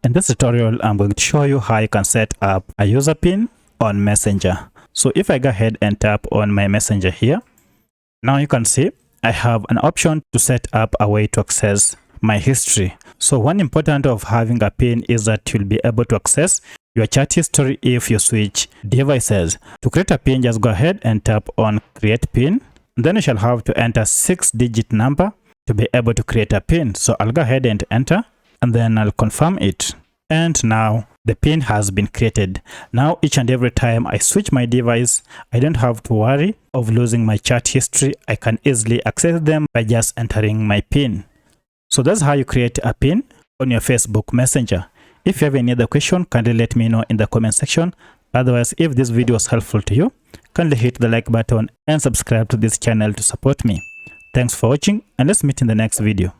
In this tutorial, I'm going to show you how you can set up a user pin on Messenger. So if I go ahead and tap on my Messenger here, now you can see I have an option to set up a way to access my history. So one important of having a pin is that you'll be able to access your chat history if you switch devices. To create a pin, just go ahead and tap on create pin. Then you shall have to enter 6-digit number to be able to create a pin. So I'll go ahead and enter, and then I'll confirm it. And now the pin has been created. Now each and every time I switch my device, I don't have to worry of losing my chat history. I can easily access them by just entering my pin. So that's how you create a pin on your Facebook Messenger. If you have any other question, kindly let me know in the comment section. Otherwise, if this video was helpful to you, kindly hit the like button and subscribe to this channel to support me. Thanks for watching, and let's meet in the next video.